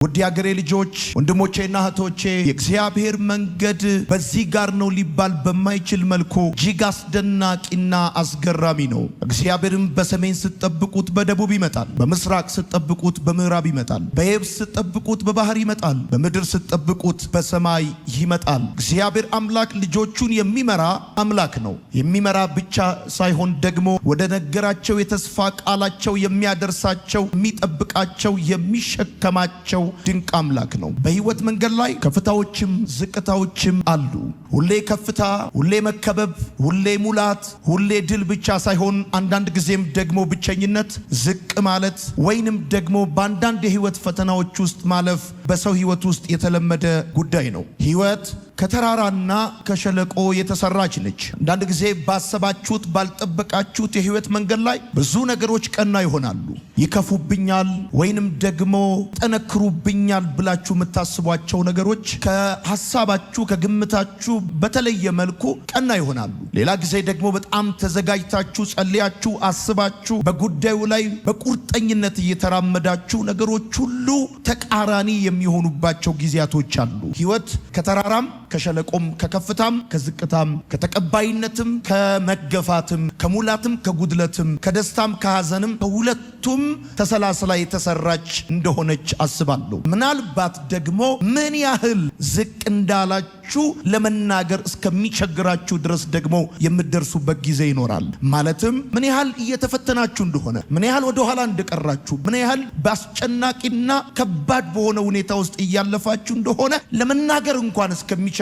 ውድ የአገሬ ልጆች ወንድሞቼና እህቶቼ የእግዚአብሔር መንገድ በዚህ ጋር ነው ሊባል በማይችል መልኩ እጅግ አስደናቂና አስገራሚ ነው። እግዚአብሔርም በሰሜን ስትጠብቁት በደቡብ ይመጣል፣ በምስራቅ ስትጠብቁት በምዕራብ ይመጣል፣ በየብስ ስትጠብቁት በባህር ይመጣል፣ በምድር ስትጠብቁት በሰማይ ይመጣል። እግዚአብሔር አምላክ ልጆቹን የሚመራ አምላክ ነው። የሚመራ ብቻ ሳይሆን ደግሞ ወደ ነገራቸው የተስፋ ቃላቸው የሚያደርሳቸው፣ የሚጠብቃቸው፣ የሚሸከማቸው ድንቅ አምላክ ነው። በህይወት መንገድ ላይ ከፍታዎችም ዝቅታዎችም አሉ። ሁሌ ከፍታ፣ ሁሌ መከበብ፣ ሁሌ ሙላት፣ ሁሌ ድል ብቻ ሳይሆን አንዳንድ ጊዜም ደግሞ ብቸኝነት፣ ዝቅ ማለት ወይንም ደግሞ በአንዳንድ የህይወት ፈተናዎች ውስጥ ማለፍ በሰው ህይወት ውስጥ የተለመደ ጉዳይ ነው። ህይወት ከተራራና ከሸለቆ የተሰራች ነች። አንዳንድ ጊዜ ባሰባችሁት ባልጠበቃችሁት የህይወት መንገድ ላይ ብዙ ነገሮች ቀና ይሆናሉ። ይከፉብኛል ወይንም ደግሞ ጠነክሩብኛል ብላችሁ የምታስቧቸው ነገሮች ከሐሳባችሁ ከግምታችሁ በተለየ መልኩ ቀና ይሆናሉ። ሌላ ጊዜ ደግሞ በጣም ተዘጋጅታችሁ ጸልያችሁ አስባችሁ በጉዳዩ ላይ በቁርጠኝነት እየተራመዳችሁ ነገሮች ሁሉ ተቃራኒ የሚሆኑባቸው ጊዜያቶች አሉ። ህይወት ከተራራም ከሸለቆም ከከፍታም ከዝቅታም ከተቀባይነትም ከመገፋትም ከሙላትም ከጉድለትም ከደስታም ከሐዘንም ከሁለቱም ተሰላስላ የተሰራች እንደሆነች አስባለሁ። ምናልባት ደግሞ ምን ያህል ዝቅ እንዳላችሁ ለመናገር እስከሚቸግራችሁ ድረስ ደግሞ የምትደርሱበት ጊዜ ይኖራል። ማለትም ምን ያህል እየተፈተናችሁ እንደሆነ፣ ምን ያህል ወደ ኋላ እንደቀራችሁ፣ ምን ያህል በአስጨናቂና ከባድ በሆነ ሁኔታ ውስጥ እያለፋችሁ እንደሆነ ለመናገር እንኳን እስከሚቸግራችሁ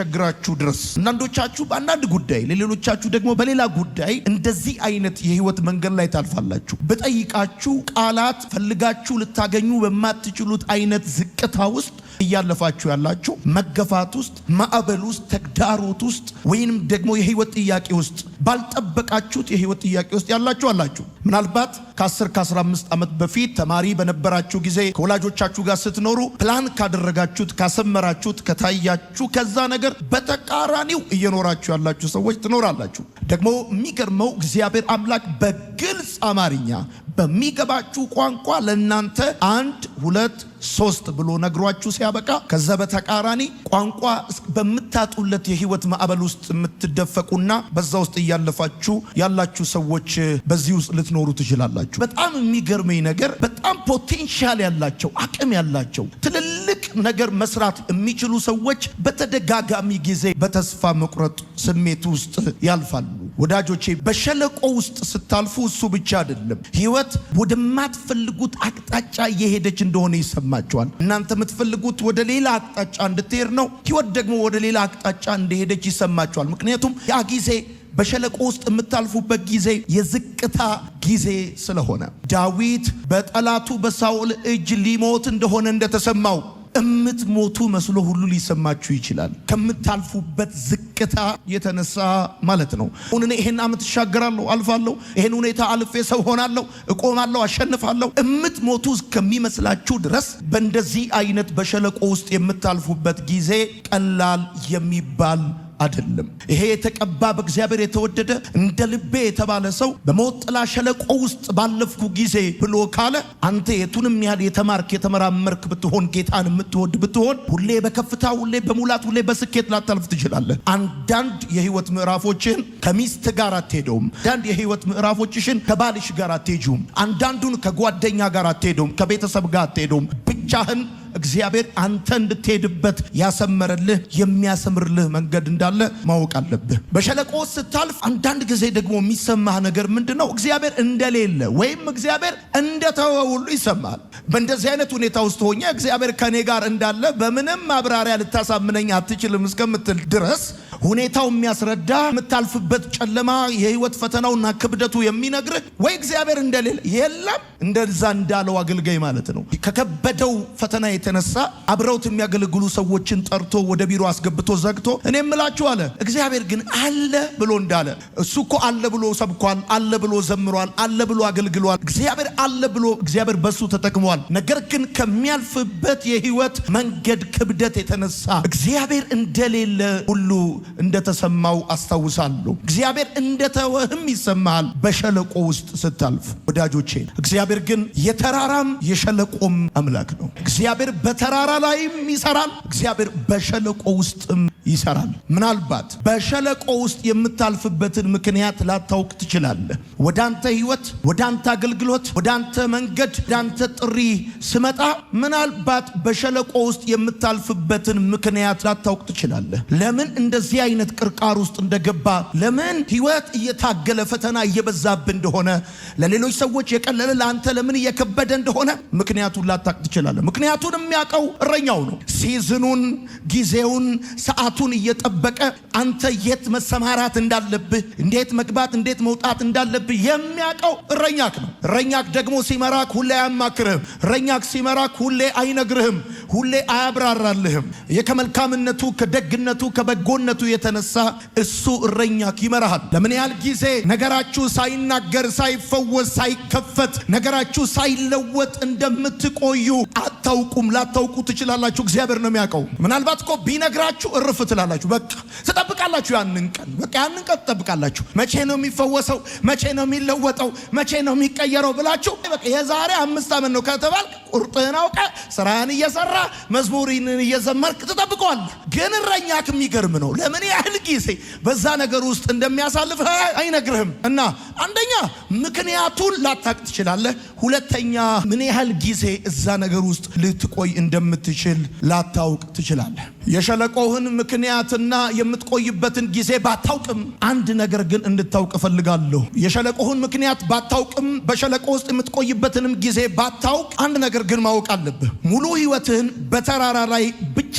ድረስ አንዳንዶቻችሁ በአንዳንድ ጉዳይ፣ ሌሎቻችሁ ደግሞ በሌላ ጉዳይ እንደዚህ አይነት የህይወት መንገድ ላይ ታልፋላችሁ። በጠይቃችሁ ቃላት ፈልጋችሁ ልታገኙ በማትችሉት አይነት ዝቅታ ውስጥ እያለፋችሁ ያላችሁ፣ መገፋት ውስጥ፣ ማዕበል ውስጥ፣ ተግዳሮት ውስጥ ወይንም ደግሞ የህይወት ጥያቄ ውስጥ ባልጠበቃችሁት የህይወት ጥያቄ ውስጥ ያላችሁ አላችሁ። ምናልባት ከ10 ከ15 ዓመት በፊት ተማሪ በነበራችሁ ጊዜ ከወላጆቻችሁ ጋር ስትኖሩ ፕላን ካደረጋችሁት፣ ካሰመራችሁት፣ ከታያችሁ ከዛ ነገር በተቃራኒው እየኖራችሁ ያላችሁ ሰዎች ትኖራላችሁ። ደግሞ የሚገርመው እግዚአብሔር አምላክ በግልጽ አማርኛ በሚገባችሁ ቋንቋ ለእናንተ 1 2 3 ብሎ ነግሯችሁ ሲያበቃ ከዛ በተቃራኒ ቋንቋ በምታጡለት የህይወት ማዕበል ውስጥ የምትደፈቁና በዛ ውስጥ እያለፋችሁ ያላችሁ ሰዎች በዚህ ውስጥ ልትኖሩ ትችላላችሁ። በጣም የሚገርመኝ ነገር በጣም ፖቴንሻል ያላቸው አቅም ያላቸው ትልልቅ ነገር መስራት የሚችሉ ሰዎች በተደጋጋሚ ጊዜ በተስፋ መቁረጥ ስሜት ውስጥ ያልፋሉ። ወዳጆቼ በሸለቆ ውስጥ ስታልፉ እሱ ብቻ አይደለም፣ ህይወት ወደማትፈልጉት አቅጣጫ እየሄደች እንደሆነ ይሰማችኋል። እናንተ የምትፈልጉት ወደ ሌላ አቅጣጫ እንድትሄድ ነው፣ ህይወት ደግሞ ወደ ሌላ አቅጣጫ እንደሄደች ይሰማችኋል። ምክንያቱም ያ ጊዜ በሸለቆ ውስጥ የምታልፉበት ጊዜ የዝቅታ ጊዜ ስለሆነ ዳዊት በጠላቱ በሳኦል እጅ ሊሞት እንደሆነ እንደተሰማው እምትሞቱ መስሎ ሁሉ ሊሰማችሁ ይችላል። ከምታልፉበት ዝቅታ የተነሳ ማለት ነው። አሁን እኔ ይሄን ዓመት እሻገራለሁ፣ አልፋለሁ፣ ይሄን ሁኔታ አልፌ ሰው ሆናለሁ፣ እቆማለሁ፣ አሸንፋለሁ እስከሚመስላችሁ እስከሚመስላችሁ ድረስ በእንደዚህ አይነት በሸለቆ ውስጥ የምታልፉበት ጊዜ ቀላል የሚባል አይደለም። ይሄ የተቀባ በእግዚአብሔር የተወደደ እንደ ልቤ የተባለ ሰው በሞት ጥላ ሸለቆ ውስጥ ባለፍኩ ጊዜ ብሎ ካለ አንተ የቱንም ያህል የተማርክ የተመራመርክ ብትሆን፣ ጌታን የምትወድ ብትሆን ሁሌ በከፍታ ሁሌ በሙላት ሁሌ በስኬት ላታልፍ ትችላለህ። አንዳንድ የህይወት ምዕራፎችን ከሚስት ጋር አትሄደውም። አንዳንድ የህይወት ምዕራፎችሽን ከባልሽ ጋር አትሄጂውም። አንዳንዱን ከጓደኛ ጋር አትሄደውም፣ ከቤተሰብ ጋር አትሄደውም። ብቻህን እግዚአብሔር አንተ እንድትሄድበት ያሰመረልህ የሚያሰምርልህ መንገድ እንዳለ ማወቅ አለብህ። በሸለቆ ስታልፍ አንዳንድ ጊዜ ደግሞ የሚሰማህ ነገር ምንድነው? እግዚአብሔር እንደሌለ ወይም እግዚአብሔር እንደተወ ሁሉ ይሰማል። በእንደዚህ አይነት ሁኔታ ውስጥ ሆኜ እግዚአብሔር ከኔ ጋር እንዳለ በምንም ማብራሪያ ልታሳምነኝ አትችልም እስከምትል ድረስ ሁኔታው የሚያስረዳ የምታልፍበት ጨለማ የህይወት ፈተናውና ክብደቱ የሚነግርህ ወይ እግዚአብሔር እንደሌለ የለም። እንደዛ እንዳለው አገልጋይ ማለት ነው። ከከበደው ፈተና የተነሳ አብረውት የሚያገለግሉ ሰዎችን ጠርቶ ወደ ቢሮ አስገብቶ ዘግቶ እኔ እምላችሁ አለ እግዚአብሔር ግን አለ ብሎ እንዳለ እሱ እኮ አለ ብሎ ሰብኳል፣ አለ ብሎ ዘምሯል፣ አለ ብሎ አገልግሏል። እግዚአብሔር አለ ብሎ እግዚአብሔር በሱ ተጠቅሟል። ነገር ግን ከሚያልፍበት የህይወት መንገድ ክብደት የተነሳ እግዚአብሔር እንደሌለ ሁሉ እንደተሰማው አስታውሳለሁ። እግዚአብሔር እንደተወህም ይሰማል በሸለቆ ውስጥ ስታልፍ። ወዳጆቼ እግዚአብሔር ግን የተራራም የሸለቆም አምላክ ነው። እግዚአብሔር በተራራ ላይም ይሰራል፣ እግዚአብሔር በሸለቆ ውስጥም ይሰራል። ምናልባት በሸለቆ ውስጥ የምታልፍበትን ምክንያት ላታውቅ ትችላለህ። ወዳንተ ህይወት፣ ወዳንተ አገልግሎት፣ ወዳንተ መንገድ፣ ወዳንተ ጥሪ ስመጣ ምናልባት በሸለቆ ውስጥ የምታልፍበትን ምክንያት ላታውቅ ትችላለህ። ለምን እንደዚህ አይነት ቅርቃር ውስጥ እንደገባ፣ ለምን ህይወት እየታገለ ፈተና እየበዛብህ እንደሆነ፣ ለሌሎች ሰዎች የቀለለ ለአንተ ለምን እየከበደ እንደሆነ ምክንያቱን ላታውቅ ትችላለህ። ምክንያቱን የሚያውቀው እረኛው ነው። ሲዝኑን፣ ጊዜውን፣ ሰዓቱን እየጠበቀ አንተ የት መሰማራት እንዳለብህ፣ እንዴት መግባት እንዴት መውጣት እንዳለብህ የሚያውቀው እረኛክ ነው። እረኛክ ደግሞ ሲመራክ ሁሌ አያማክርህም። እረኛክ ሲመራክ ሁሌ አይነግርህም፣ ሁሌ አያብራራልህም። ከመልካምነቱ፣ ከደግነቱ፣ ከበጎነቱ የተነሳ እሱ እረኛክ ይመራሃል። ለምን ያህል ጊዜ ነገራችሁ ሳይናገር፣ ሳይፈወስ፣ ሳይከፈት፣ ነገራችሁ ሳይለወጥ እንደምትቆዩ አታውቁም። ላታውቁ ትችላላችሁ። እግዚአብሔር ነው የሚያውቀው። ምናልባት እኮ ቢነግራችሁ እርፍ ትላላችሁ። በቃ ትጠብቃላችሁ። ያንን ቀን በቃ ያንን ቀን ትጠብቃላችሁ። መቼ ነው የሚፈወሰው? መቼ ነው የሚለወጠው? መቼ ነው የሚቀየረው ብላችሁ በቃ የዛሬ 5 ዓመት ነው ከተባል ቁርጥህን አውቀ ስራህን እየሰራ መዝሙርን እየዘመርክ ትጠብቀዋለህ። ግን እረኛክ የሚገርም ነው። ለምን ያህል ጊዜ በዛ ነገር ውስጥ እንደሚያሳልፍ አይነግርህም። እና አንደኛ ምክንያቱን ላታውቅ ትችላለህ። ሁለተኛ ምን ያህል ጊዜ እዛ ነገር ውስጥ ልትቆይ እንደምትችል ላታውቅ ትችላለህ። የሸለቆህን ምክንያትና የምትቆይበትን ጊዜ ባታውቅም አንድ ነገር ግን እንድታውቅ እፈልጋለሁ። የሸለቆህን ምክንያት ባታውቅም በሸለቆ ውስጥ የምትቆይበትንም ጊዜ ባታውቅ አንድ ነገር ግን ማወቅ አለብህ። ሙሉ ህይወትህን በተራራ ላይ ብቻ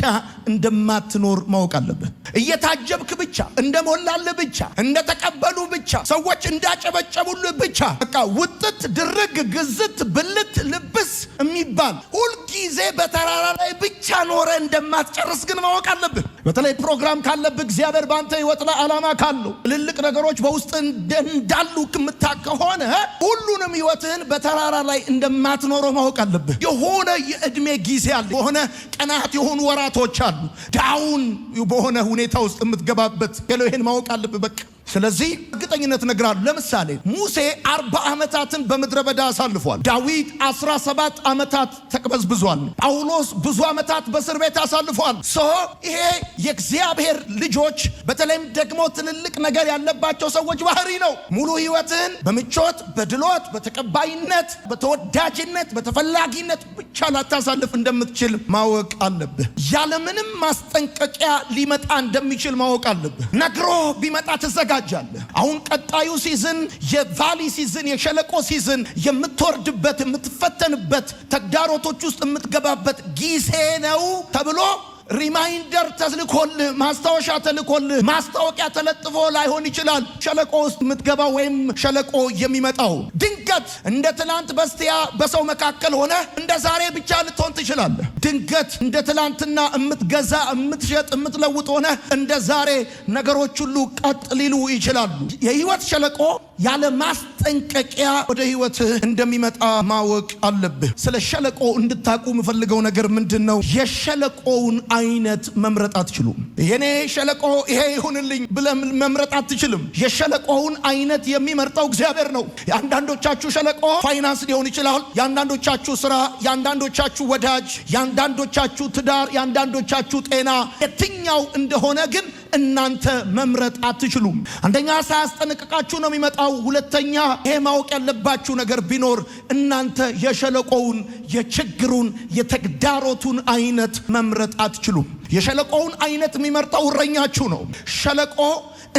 እንደማትኖር ማወቅ አለብህ። እየታጀብክ ብቻ፣ እንደሞላልህ ብቻ፣ እንደተቀበሉ ብቻ፣ ሰዎች እንዳጨበጨቡልህ ብቻ በቃ ውጥት ድርግ ግዝት ብልት ልብስ የሚባል ሁልጊዜ በተራራ ላይ ብቻ ኖረ እንደማትጨርስ ግን ማወቅ አለብህ። በተለይ ፕሮግራም ካለብህ፣ እግዚአብሔር በአንተ ህይወት ላይ ዓላማ ካለው፣ ትልልቅ ነገሮች በውስጥ እንዳሉ የምታውቅ ከሆነ ሁሉንም ህይወትህን በተራራ ላይ እንደማትኖረው ማወቅ አለብህ። የሆነ የእድሜ ጊዜ አለ፣ የሆነ ቀናት፣ የሆኑ ወራቶች አሉ። ዳውን በሆነ ሁኔታ ውስጥ የምትገባበት ይሄን ማወቅ አለብህ በቃ። ስለዚህ እርግጠኝነት እነግራለሁ። ለምሳሌ ሙሴ 40 ዓመታትን በምድረ በዳ አሳልፏል። ዳዊት 17 ዓመታት ተቅበዝብዟል። ጳውሎስ ብዙ ዓመታት በእስር ቤት አሳልፏል። ይሄ የእግዚአብሔር ልጆች በተለይም ደግሞ ትልልቅ ነገር ያለባቸው ሰዎች ባህሪ ነው። ሙሉ ህይወትን በምቾት፣ በድሎት፣ በተቀባይነት፣ በተወዳጅነት፣ በተፈላጊነት ብቻ ላታሳልፍ እንደምትችል ማወቅ አለብህ። ያለምንም ማስጠንቀቂያ ሊመጣ እንደሚችል ማወቅ አለብህ። ነግሮ ቢመጣ ተዘጋ። አሁን ቀጣዩ ሲዝን የቫሊ ሲዝን፣ የሸለቆ ሲዝን፣ የምትወርድበት፣ የምትፈተንበት፣ ተግዳሮቶች ውስጥ የምትገባበት ጊዜ ነው ተብሎ ሪማይንደር ተልኮልህ፣ ማስታወሻ ተልኮልህ፣ ማስታወቂያ ተለጥፎ ላይሆን ይችላል ሸለቆ ውስጥ የምትገባው ወይም ሸለቆ የሚመጣው። ድንገት እንደ ትላንት በስቲያ በሰው መካከል ሆነ እንደ ዛሬ ብቻ ልትሆን ትችላለህ። ድንገት እንደ ትላንትና የምትገዛ፣ የምትሸጥ፣ የምትለውጥ ሆነ እንደ ዛሬ ነገሮች ሁሉ ቀጥ ሊሉ ይችላሉ። የህይወት ሸለቆ ያለ ማስጠንቀቂያ ወደ ህይወትህ እንደሚመጣ ማወቅ አለብህ። ስለ ሸለቆ እንድታቁ የምፈልገው ነገር ምንድን ነው? የሸለቆውን አይነት መምረጥ አትችሉም። የኔ ሸለቆ ይሄ ይሁንልኝ ብለህ መምረጥ አትችልም። የሸለቆውን አይነት የሚመርጠው እግዚአብሔር ነው። የአንዳንዶቻችሁ ሸለቆ ፋይናንስ ሊሆን ይችላል። የአንዳንዶቻችሁ ስራ፣ የአንዳንዶቻችሁ ወዳጅ፣ የአንዳንዶቻችሁ ትዳር፣ የአንዳንዶቻችሁ ጤና፣ የትኛው እንደሆነ ግን እናንተ መምረጥ አትችሉም። አንደኛ ሳያስጠነቅቃችሁ ነው የሚመጣው። ሁለተኛ ይሄ ማወቅ ያለባችሁ ነገር ቢኖር እናንተ የሸለቆውን፣ የችግሩን፣ የተግዳሮቱን አይነት መምረጥ አትችሉም። የሸለቆውን አይነት የሚመርጠው እረኛችሁ ነው። ሸለቆ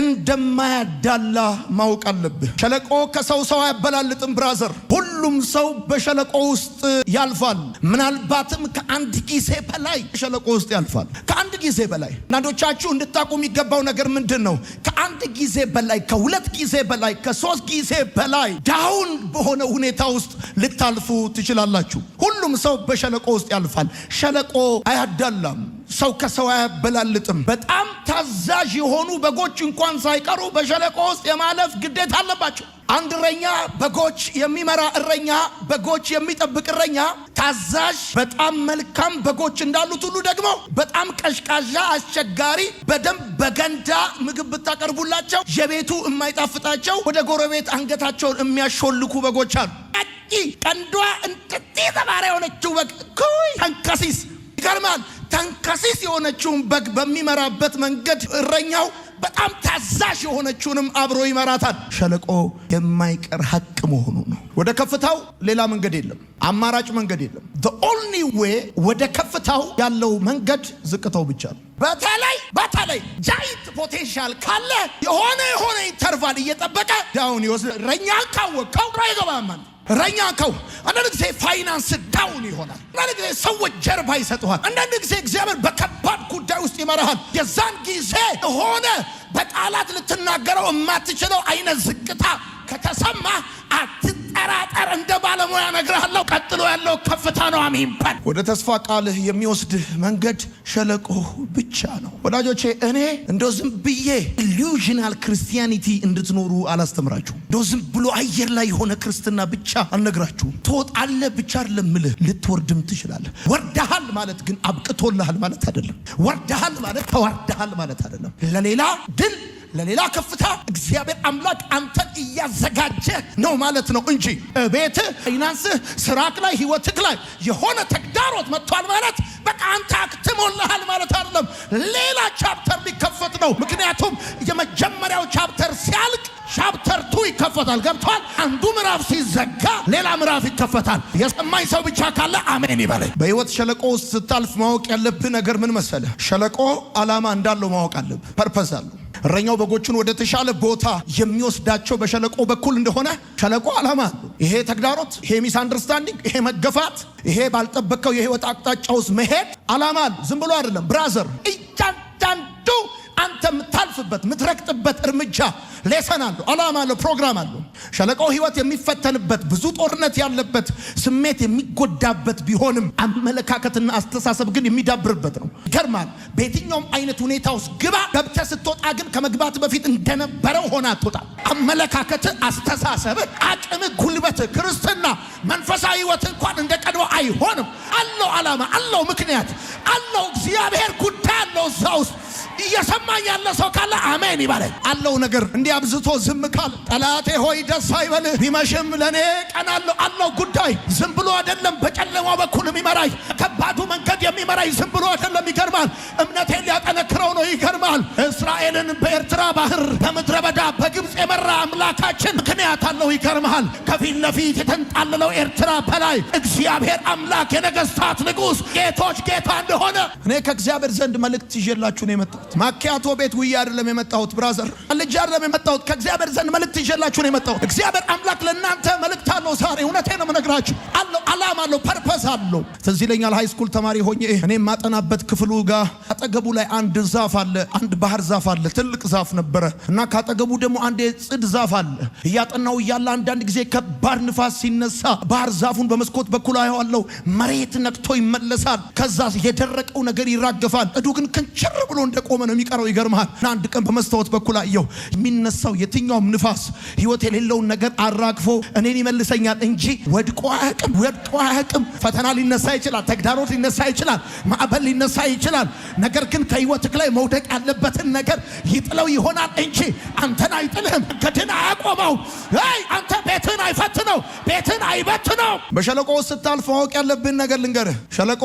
እንደማያዳላ ማወቅ አለብህ። ሸለቆ ከሰው አያበላልጥም ብራዘር። ሁሉም ሰው በሸለቆ ውስጥ ያልፋል። ምናልባትም ከአንድ ጊዜ በላይ ሸለቆ ውስጥ ያልፋል። ከአንድ ጊዜ በላይ። አንዳንዶቻችሁ እንድታቁ የሚገባው ነገር ምንድን ነው? ከአንድ ጊዜ በላይ፣ ከሁለት ጊዜ በላይ፣ ከ3 ጊዜ በላይ ዳውን በሆነ ሁኔታ ውስጥ ልታልፉ ትችላላችሁ። ሁሉም ሰው በሸለቆ ውስጥ ያልፋል። ሸለቆ አያዳላም። ሰው ከሰው አያበላልጥም። በጣም ታዛዥ የሆኑ በጎች እንኳን ሳይቀሩ በሸለቆ ውስጥ የማለፍ ግዴታ አለባቸው። አንድ እረኛ በጎች የሚመራ እረኛ፣ በጎች የሚጠብቅ እረኛ ታዛዥ፣ በጣም መልካም በጎች እንዳሉት ሁሉ ደግሞ በጣም ቀሽቃዣ፣ አስቸጋሪ፣ በደንብ በገንዳ ምግብ ብታቀርቡላቸው የቤቱ የማይጣፍጣቸው ወደ ጎረቤት አንገታቸውን የሚያሾልኩ በጎች አሉ። ቀንዷ እንጥጤ ተባረ የሆነችው በግ ተንከሲስ ይገርማል። ተንከሲስ የሆነችውን በግ በሚመራበት መንገድ እረኛው በጣም ታዛዥ የሆነችውንም አብሮ ይመራታል። ሸለቆ የማይቀር ሀቅ መሆኑ ነው። ወደ ከፍታው ሌላ መንገድ የለም፣ አማራጭ መንገድ የለም። the only way ወደ ከፍታው ያለው መንገድ ዝቅታው ብቻ ነው። በተለይ ጃይንት ፖቴንሻል ካለ የሆነ ኢንተርቫል እየጠበቀ ዳውን ይወስድ። እረኛን ካወቀው አይገባም። ረኛከው አንዳንድ ጊዜ ፋይናንስ ዳውን ይሆናል። አንዳንድ ጊዜ ሰዎች ጀርባ ይሰጡሃል። አንዳንድ ጊዜ እግዚአብሔር በከባድ ጉዳይ ውስጥ ይመራሃል። የዛን ጊዜ ሆነ በቃላት ልትናገረው የማትችለው አይነት ዝቅታ ከተሰማ አትጠራጠር፣ እንደ ባለሙያ እነግርሃለሁ፣ ቀጥሎ ያለው ከፍታ ነው። አሜን በል። ወደ ተስፋ ቃልህ የሚወስድ መንገድ ሸለቆ ብቻ ነው። ወዳጆቼ እኔ እንደው ዝም ብዬ ኢሉዥናል ክርስቲያኒቲ እንድትኖሩ አላስተምራችሁም። እንደው ዝም ብሎ አየር ላይ የሆነ ክርስትና ብቻ አልነግራችሁም። ትወጣለህ ብቻ አይደለም እምልህ፣ ልትወርድም ትችላለህ። ወርደሃል ማለት ግን አብቅቶልሃል ማለት አይደለም። ወርደሃል ማለት ተዋርደሃል ማለት አይደለም። ለሌላ ድል ለሌላ ከፍታ እግዚአብሔር አምላክ አንተን እያዘጋጀ ነው ማለት ነው እንጂ ቤትህ፣ ፋይናንስህ፣ ስራክ ላይ፣ ህይወትክ ላይ የሆነ ተግዳሮት መጥቷል ማለት በቃ አንተ አክትሞልሃል ማለት አይደለም። ሌላ ቻፕተር ሊከፈት ነው። ምክንያቱም የመጀመሪያው ቻፕተር ሲያልቅ ቻፕተር 2 ይከፈታል። ገብቷል? አንዱ ምዕራፍ ሲዘጋ ሌላ ምዕራፍ ይከፈታል። የሰማኝ ሰው ብቻ ካለ አሜን ይበለኝ። በህይወት ሸለቆ ውስጥ ስታልፍ ማወቅ ያለብህ ነገር ምን መሰለህ? ሸለቆ ዓላማ እንዳለው ማወቅ አለብህ። ፐርፐዝ አለው። እረኛው በጎቹን ወደ ተሻለ ቦታ የሚወስዳቸው በሸለቆ በኩል እንደሆነ ሸለቆ ዓላማ አለው። ይሄ ተግዳሮት፣ ይሄ ሚስ አንደርስታንዲንግ፣ ይሄ መገፋት፣ ይሄ ባልጠበቀው የህይወት አቅጣጫ ውስጥ መሄድ ዓላማ አለው። ዝም ብሎ አይደለም ብራዘር። እያንዳንዱ አንተ የምታልፍበት የምትረግጥበት እርምጃ ሌሰን አለው፣ ዓላማ አለው፣ ፕሮግራም አለው። ሸለቆ ህይወት የሚፈተንበት፣ ብዙ ጦርነት ያለበት፣ ስሜት የሚጎዳበት ቢሆንም አመለካከትና አስተሳሰብ ግን የሚዳብርበት ነው። ይገርማል። በየትኛውም አይነት ሁኔታ ውስጥ ግባ፣ ገብተህ ስትወጣ ግን ከመግባት በፊት እንደነበረው ሆነ አትወጣ። አመለካከት፣ አስተሳሰብ፣ አቅም፣ ጉልበት፣ ክርስትና፣ መንፈሳዊ ህይወት እንኳን እንደ ቀድሞ አይሆንም። አለው ዓላማ፣ አለው ምክንያት፣ አለው እግዚአብሔር ጉዳይ አለው እዛ ውስጥ። እየሰማኝ ያለ ሰው ካለ አሜን ይባላል። አለው ነገር እንዲህ አብዝቶ ዝም ካል ጠላቴ ሆይ ደስ አይበልህ፣ ቢመሽም ለኔ ቀን አለው ጉዳይ። ዝም ብሎ አይደለም በጨለማው በኩል የሚመራኝ፣ ከባዱ መንገድ የሚመራኝ ዝም ብሎ አይደለም። ይገርማል። እምነቴን ሊያጠነክረው ነው። ይገርማል። እስራኤልን በኤርትራ ባህር በምድረ በዳ በግብፅ የመራ አምላካችን ምክንያት አለው። ይገርማል። ከፊት ለፊት የተንጣለለው ኤርትራ በላይ እግዚአብሔር አምላክ የነገስታት ንጉሥ ጌቶች ጌታ እንደሆነ እኔ ከእግዚአብሔር ዘንድ መልእክት ይዤላችሁ ነው የመጣሁት። ማኪያቶ ቤት ውዬ አይደለም የመጣሁት ብራዘር፣ ልጅ አይደለም የመጣሁት። ከእግዚአብሔር ዘንድ መልእክት ይዤላችሁ ነው የመጣሁት። እግዚአብሔር አምላክ ለእናንተ መልእክት አለው ዛሬ። እውነቴን ነው የምነግራችሁ። አለው ዓላማ አለው፣ ፐርፐዝ አለው። ትዝ ይለኛል ሃይ ስኩል ተማሪ ሆኜ እኔ ማጠናበት ክፍሉ ጋር አጠገቡ ላይ አንድ ዛፍ አለ፣ አንድ ባህር ዛፍ አለ። ትልቅ ዛፍ ነበረ እና ካጠገቡ ደግሞ አንድ የጽድ ዛፍ አለ። እያጠናው እያለ አንዳንድ ጊዜ ከባድ ንፋስ ሲነሳ ባህር ዛፉን በመስኮት በኩል አየዋለሁ። መሬት ነክቶ ይመለሳል። ከዛ የደረቀው ነገር ይራገፋል። እዱ ግን ክንችር ብሎ እንደቆመ ነው የሚቀረው። ይገርማል። እና አንድ ቀን በመስታወት በኩል አየሁ። የሚነሳው የትኛውም ንፋስ ህይወት የሌለውን ነገር አራግፎ እኔን ይመልሰኛል እንጂ ወድቆ አያውቅም። ፈተና ሊነሳ ይችላል፣ ተግዳሮት ሊነሳ ይችላል፣ ማዕበል ሊነሳ ይችላል። ነገር ግን ከህይወትክ ላይ መውደቅ ያለበትን ነገር ይጥለው ይሆናል እንጂ አንተን አይጥልህም። መንገድን አያቆመው። አንተ ቤትን አይፈትነው፣ ቤትን አይበትነው። በሸለቆ ውስጥ ስታልፍ ማወቅ ያለብን ነገር ልንገርህ። ሸለቆ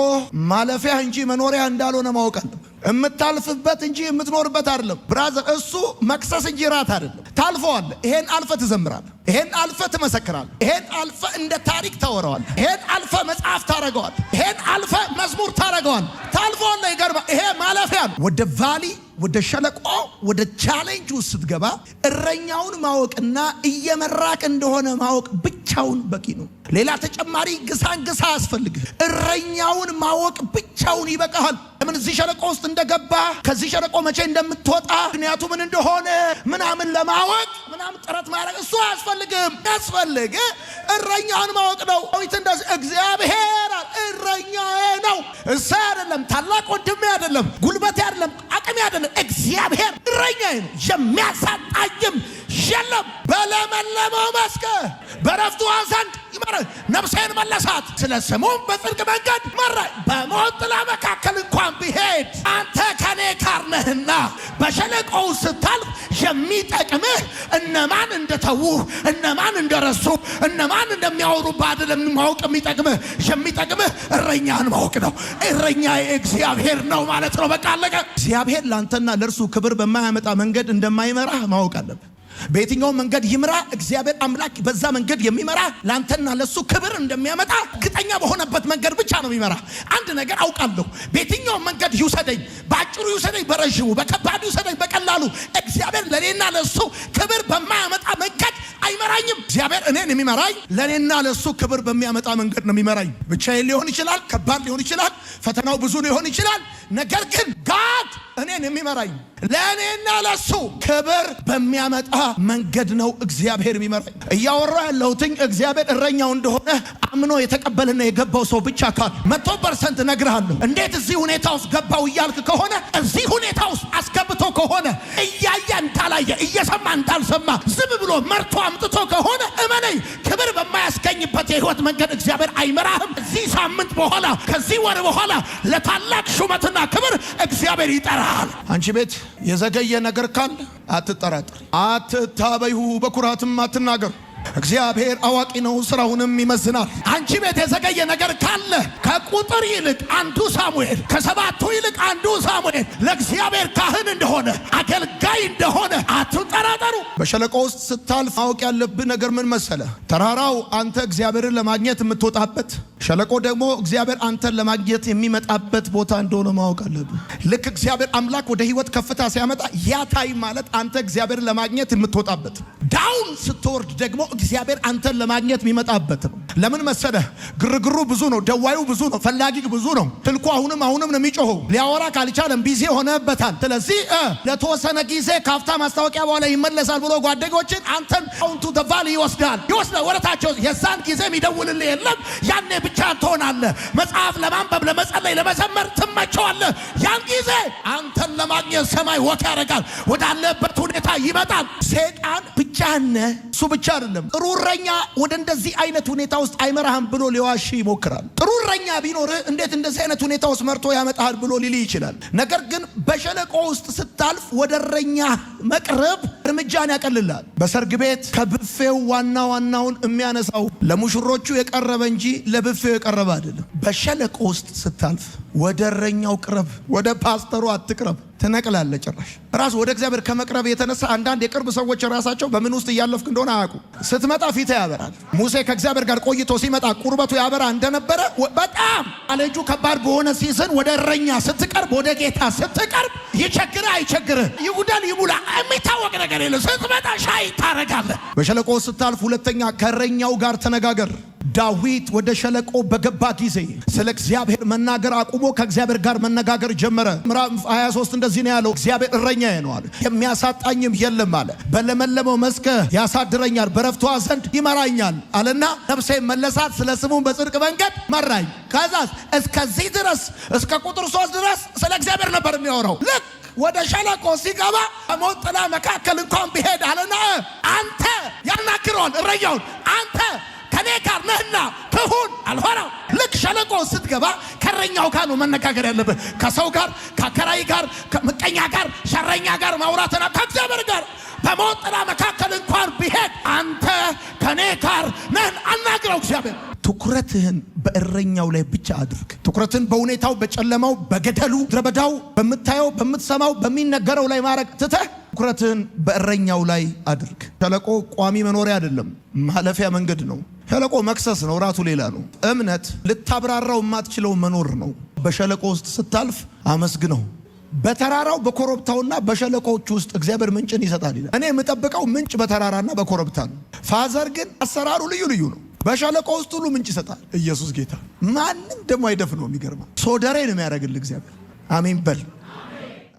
ማለፊያ እንጂ መኖሪያ እንዳልሆነ ማወቅ አለብህ። የምታልፍበት እንጂ የምትኖርበት አይደለም ብራዘር። እሱ መክሰስ እንጂ ራት አይደለም። ታልፈዋለህ። ይሄን አልፈ ትዘምራለህ። ይሄን አልፈ ትመሰክራለህ። ይሄን አልፈ እንደ ታሪክ ታወራዋለህ። ይሄን አልፈ መጽሐፍ ታረጋዋለህ። ይሄን አልፈ መዝሙር ታረጋዋለህ። ታልፈዋለህ። ይገርማል። ይሄ ማለፊያ ነው። ወደ ቫሊ፣ ወደ ሸለቆ፣ ወደ ቻሌንጅ ውስጥ ስትገባ እረኛውን ማወቅና እየመራቅ እንደሆነ ማወቅ ብቻውን በቂ ነው። ሌላ ተጨማሪ ግሳንግሳ አያስፈልግህ። እረኛውን ማወቅ ብቻውን ይበቃሃል። ለምን እዚህ ሸለቆ ውስጥ እንደገባ፣ ከዚህ ሸለቆ መቼ እንደምትወጣ፣ ምክንያቱ ምን እንደሆነ ምናምን ለማወቅ ምናምን ጥረት ማድረግ እሱ አያስፈልግም። ያስፈልግ እረኛውን ማወቅ ነው። እንደዚህ እግዚአብሔር እረኛዬ ነው። እሳ አይደለም፣ ታላቅ ወንድሜ አይደለም፣ ጉልበቴ አይደለም፣ አቅሜ አይደለም። እግዚአብሔር እረኛዬ ነው። የሚያሳጣኝም የለም። በለመለመው መስክ በረፍቱ ዘንድ ይመራኝ። ነፍሴን መለሳት፣ ስለ ስሙም በጽድቅ መንገድ መራኝ። በሞት ጥላ መካከል እንኳን ብሄድ አንተ ከኔ ጋር ነህና። በሸለቆው ስታልፍ የሚጠቅምህ እነማን እንደተውህ፣ እነማን እንደረሱ፣ እነማን እንደሚያወሩብህ አይደለም ማወቅ የሚጠቅምህ እረኛህን ማወቅ ነው። እረኛዬ እግዚአብሔር ነው ማለት ነው። በቃ አለቀ። እግዚአብሔር ላንተና ለእርሱ ክብር በማያመጣ መንገድ እንደማይመራህ ማወቅ አለብህ። በየትኛው መንገድ ይምራ እግዚአብሔር አምላክ በዛ መንገድ የሚመራ ላንተና ለሱ ክብር እንደሚያመጣ ግጠኛ በሆነበት መንገድ ብቻ ነው የሚመራ። አንድ ነገር አውቃለሁ፣ በየትኛው መንገድ ይውሰደኝ፣ ባጭሩ ይውሰደኝ፣ በረጅሙ በከባዱ ይውሰደኝ፣ በቀላሉ እግዚአብሔር ለኔና ለሱ ክብር በማያመጣ መንገድ አይመራኝም። እግዚአብሔር እኔን የሚመራኝ ለኔና ለሱ ክብር በሚያመጣ መንገድ ነው የሚመራኝ። ብቻዬን ሊሆን ይችላል፣ ከባድ ሊሆን ይችላል፣ ፈተናው ብዙ ሊሆን ይችላል። ነገር ግን ጋድ እኔን የሚመራኝ ለኔና ለሱ ክብር በሚያመጣ መንገድ ነው እግዚአብሔር የሚመራኝ። እያወራ ያለሁትኝ እግዚአብሔር እረኛው እንደሆነ አምኖ የተቀበለና የገባው ሰው ብቻ ካል 100% ነግርሃለሁ። እንዴት እዚህ ሁኔታ ውስጥ ገባው እያልክ ከሆነ እዚህ ሁኔታ ውስጥ አስገብቶ ከሆነ እያየ እንዳላየ እየሰማ እንዳልሰማ ዝም ብሎ መርቶ አምጥቶ ከሆነ እመነኝ ክብር በማያስገኝበት የህይወት መንገድ እግዚአብሔር አይመራህም። ከዚህ ሳምንት በኋላ ከዚህ ወር በኋላ ለታላቅ ሹመትና ክብር እግዚአብሔር ይጠራል። አንቺ ቤት የዘገየ ነገር ካለ አትጠራጠሪ፣ አትታበዩ፣ በኩራትም አትናገር። እግዚአብሔር አዋቂ ነው፣ ስራውንም ይመዝናል። አንቺ ቤት የዘገየ ነገር ካለ ከቁጥር ይልቅ አንዱ ሳሙኤል፣ ከሰባቱ ይልቅ አንዱ ሳሙኤል ለእግዚአብሔር ካህን እንደሆነ አገልጋይ እንደሆነ አትጠራጠሩ። በሸለቆ ውስጥ ስታልፍ ማወቅ ያለብህ ነገር ምን መሰለ? ተራራው አንተ እግዚአብሔርን ለማግኘት የምትወጣበት፣ ሸለቆ ደግሞ እግዚአብሔር አንተን ለማግኘት የሚመጣበት ቦታ እንደሆነ ማወቅ አለብህ። ልክ እግዚአብሔር አምላክ ወደ ህይወት ከፍታ ሲያመጣ ያ ታይም ማለት አንተ እግዚአብሔርን ለማግኘት የምትወጣበት፣ ዳውን ስትወርድ ደግሞ እግዚአብሔር አንተን ለማግኘት የሚመጣበት ነው። ለምን መሰለ? ግርግሩ ብዙ ነው፣ ደዋዩ ብዙ ነው፣ ፈላጊ ብዙ ነው። ትልቁ አሁንም ነው የሚጮኸው። ሊያወራ ካልቻለም ቢዚ ሆነበታል። ስለዚህ ለተወሰነ ጊዜ ካፍታ ማስታወቂያ በኋላ ይመለሳል ብሎ ጓደኞችን አንተን አውንቱ ደቫል ይወስዳል ወረታቸው። የዛን ጊዜ የሚደውልልህ የለም። ያኔ ብቻ ትሆናለህ። መጽሐፍ ለማንበብ ለመጸለይ ለመዘመር ትመቸዋለህ። ያን ጊዜ አንተን ለማግኘት ሰማይ ወክ ያደርጋል፣ ወዳለበት ሁኔታ ይመጣል። ሰይጣን ብቻህን እሱ ብቻ አይደለም። ጥሩ እረኛ ወደ እንደዚህ አይነት ሁኔታ ውስጥ አይመራህም ብሎ ሊዋሽ ይሞክራል። ጥሩ እረኛ ቢኖር እንዴት እንደዚህ አይነት ሁኔታ ውስጥ መርቶ ያመጣሃል ብሎ ሊል ይችላል። ነገር ግን በሸለቆ ውስጥ ስታልፍ ወደ እረኛ መቅረብ እርምጃን ያቀልላል። በሰርግ ቤት ከብፌው ዋናውን የሚያነሳው ለሙሽሮቹ የቀረበ እንጂ ለብፌው የቀረበ አይደለም። በሸለቆ ውስጥ ስታልፍ ወደ እረኛው ቅረብ፣ ወደ ፓስተሩ አትቅረብ። ትነቅላለህ። ጭራሽ ራስ ወደ እግዚአብሔር ከመቅረብ የተነሳ አንዳንድ የቅርብ ሰዎች ራሳቸው በምን ውስጥ እያለፍክ እንደሆነ አያውቁ። ስትመጣ ፊት ያበራል። ሙሴ ከእግዚአብሔር ጋር ቆይቶ ሲመጣ ቁርበቱ ያበራ እንደነበረ በጣም አለጁ ከባድ በሆነ ሲዝን ወደ እረኛ ስትቀርብ፣ ወደ ጌታ ስትቀርብ ይቸግርህ አይቸግርህ፣ ይጉደል ይሙላ የሚታወቅ ነገር የለም። ስትመጣ ሻይ ታረጋለህ። በሸለቆ ስታልፍ ሁለተኛ ከእረኛው ጋር ተነጋገር። ዳዊት ወደ ሸለቆ በገባ ጊዜ ስለ እግዚአብሔር መናገር አቁሞ ከእግዚአብሔር ጋር መነጋገር ጀመረ። ምዕራፍ 23 እንደዚህ ነው ያለው፣ እግዚአብሔር እረኛዬ ነው አለ፣ የሚያሳጣኝም የለም አለ። በለመለመው መስክ ያሳድረኛል፣ በረፍቷ ዘንድ ይመራኛል አለና ነፍሴ መለሳት፣ ስለ ስሙም በጽድቅ መንገድ መራኝ። ከዛስ እስከዚህ ድረስ እስከ ቁጥር 3 ድረስ ስለ እግዚአብሔር ነበር የሚያወራው። ልክ ወደ ሸለቆ ሲገባ በሞት ጥላ መካከል እንኳን ቢሄድ አለና አንተ ያናግረዋል እረኛውን፣ አንተ ከኔ ጋር ነህና ትሁን አልሆነው። ልክ ሸለቆ ስትገባ ከእረኛው ጋር ነው መነጋገር ያለብህ። ከሰው ጋር፣ ከአከራይ ጋር፣ ከምቀኛ ጋር፣ ሸረኛ ጋር ማውራትና ከእግዚአብሔር ጋር። በሞት ጥላ መካከል እንኳን ቢሄድ አንተ ከኔ ጋር ነህን አናግረው እግዚአብሔር። ትኩረትህን በእረኛው ላይ ብቻ አድርግ። ትኩረትን በሁኔታው፣ በጨለማው፣ በገደሉ፣ ድረበዳው፣ በምታየው፣ በምትሰማው፣ በሚነገረው ላይ ማድረግ ትተህ ትኩረትህን በእረኛው ላይ አድርግ። ሸለቆ ቋሚ መኖሪያ አይደለም፣ ማለፊያ መንገድ ነው። ሸለቆ መክሰስ ነው፣ ራቱ ሌላ ነው። እምነት ልታብራራው የማትችለው መኖር ነው። በሸለቆ ውስጥ ስታልፍ አመስግነው። በተራራው በኮረብታውና በሸለቆዎች ውስጥ እግዚአብሔር ምንጭን ይሰጣል ይላል። እኔ የምጠብቀው ምንጭ በተራራና በኮረብታ ነው። ፋዘር ግን አሰራሩ ልዩ ነው። በሸለቆ ውስጥ ሁሉ ምንጭ ይሰጣል። ኢየሱስ ጌታ። ማንም ደግሞ አይደፍነው። የሚገርመው ሶደሬ ነው የሚያደርግልህ እግዚአብሔር። አሜን በል።